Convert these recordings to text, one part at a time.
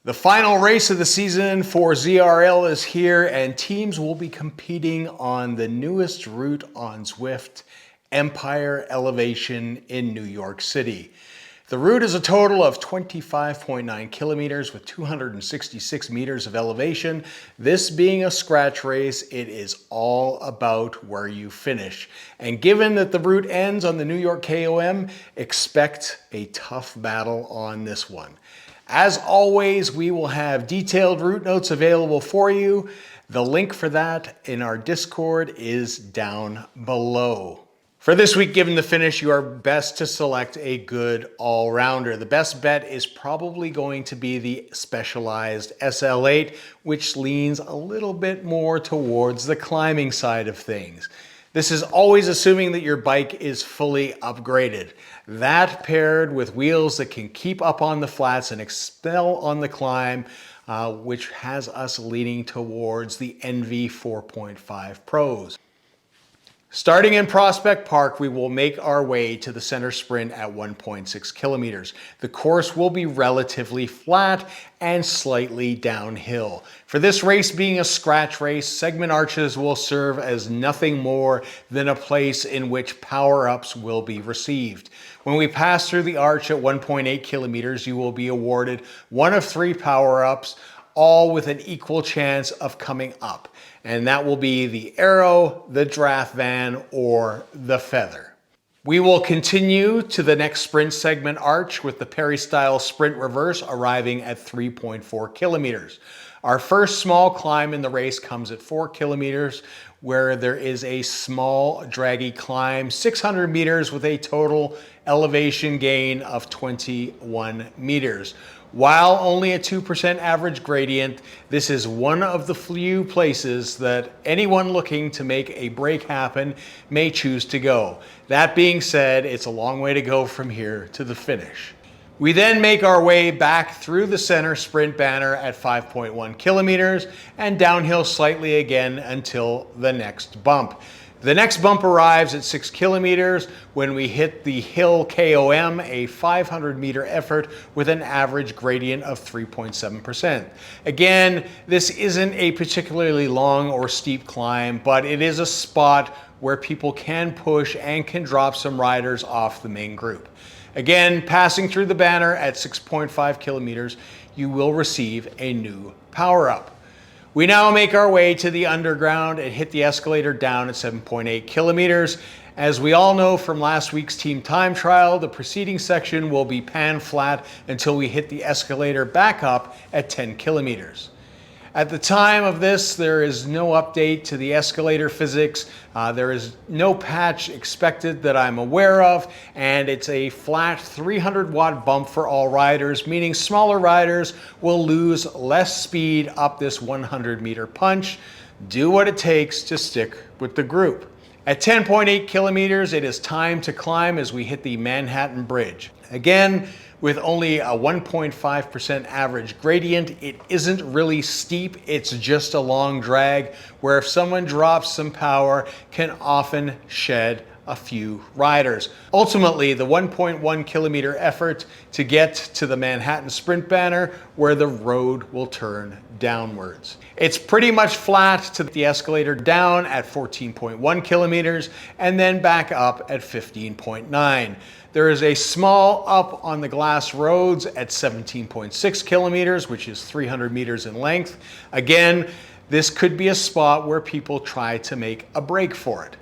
The final race of the season for ZRL is here, and teams will be competing on the newest route on Zwift, Empire Elevation in New York City. The route is a total of 25.9 kilometers with 266 meters of elevation. This being a scratch race, it is all about where you finish. And given that the route ends on the New York KOM, expect a tough battle on this one. As always, we will have detailed route notes available for you. The link for that in our Discord is down below. For this week, given the finish, you are best to select a good all-rounder. The best bet is probably going to be the Specialized SL8, which leans a little bit more towards the climbing side of things. This is always assuming that your bike is fully upgraded. That paired with wheels that can keep up on the flats and expel on the climb, which has us leaning towards the NV 4.5 Pros. Starting in Prospect Park, we will make our way to the center sprint at 1.6 kilometers. The course will be relatively flat and slightly downhill. For this race being a scratch race, segment arches will serve as nothing more than a place in which power-ups will be received. When we pass through the arch at 1.8 kilometers, you will be awarded one of 3 power-ups, all with an equal chance of coming up. And that will be the Arrow, the Draft Van, or the Feather. We will continue to the next sprint segment arch with the Peristyle Sprint Reverse arriving at 3.4 kilometers. Our first small climb in the race comes at 4 kilometers, where there is a small draggy climb, 600 meters with a total elevation gain of 21 meters. While only a 2% average gradient, this is one of the few places that anyone looking to make a break happen may choose to go. That being said, it's a long way to go from here to the finish. We then make our way back through the center sprint banner at 5.1 kilometers and downhill slightly again until the next bump. The next bump arrives at 6 kilometers when we hit the Hill KOM, a 500-meter effort with an average gradient of 3.7%. Again, this isn't a particularly long or steep climb, but it is a spot where people can push and can drop some riders off the main group. Again, passing through the banner at 6.5 kilometers, you will receive a new power-up. We now make our way to the underground and hit the escalator down at 7.8 kilometers. As we all know from last week's team time trial, the preceding section will be pan flat until we hit the escalator back up at 10 kilometers. At the time of this, there is no update to the escalator physics. There is no patch expected that I'm aware of, and it's a flat 300-watt bump for all riders, meaning smaller riders will lose less speed up this 100-meter punch. Do what it takes to stick with the group. At 10.8 kilometers, it is time to climb as we hit the Manhattan Bridge. Again, with only a 1.5% average gradient, it isn't really steep, it's just a long drag where if someone drops some power, can often shed a few riders. Ultimately, the 1.1 kilometer effort to get to the Manhattan Sprint banner where the road will turn downwards. It's pretty much flat to the escalator down at 14.1 kilometers and then back up at 15.9. There is a small up on the glass roads at 17.6 kilometers, which is 300 meters in length. Again, this could be a spot where people try to make a break for it.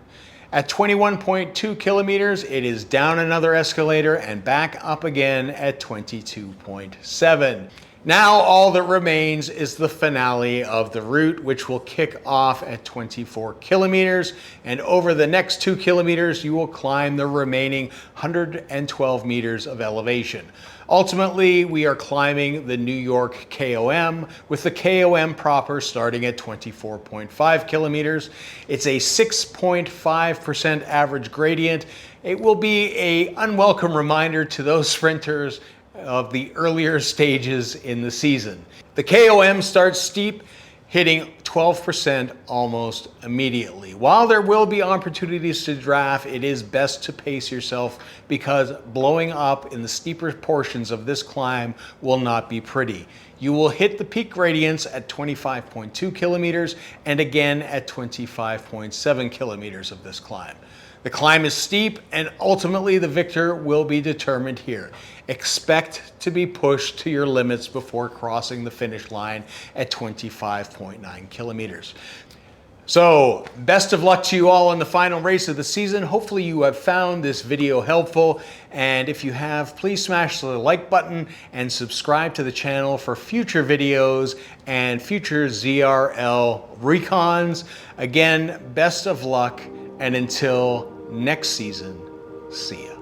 At 21.2 kilometers, it is down another escalator and back up again at 22.7. Now all that remains is the finale of the route, which will kick off at 24 kilometers. And over the next 2 kilometers, you will climb the remaining 112 meters of elevation. Ultimately, we are climbing the New York KOM, with the KOM proper starting at 24.5 kilometers. It's a 6.5% average gradient. It will be an unwelcome reminder to those sprinters of the earlier stages in the season. The KOM starts steep. hitting 12% almost immediately. While there will be opportunities to draft, it is best to pace yourself because blowing up in the steeper portions of this climb will not be pretty. You will hit the peak gradients at 25.2 kilometers and again at 25.7 kilometers of this climb. The climb is steep and ultimately the victor will be determined here. Expect to be pushed to your limits before crossing the finish line at 25.9 kilometers. So, best of luck to you all in the final race of the season. Hopefully you have found this video helpful, and if you have, please smash the like button and subscribe to the channel for future videos and future ZRL recons. Again, best of luck, and until next season, see ya.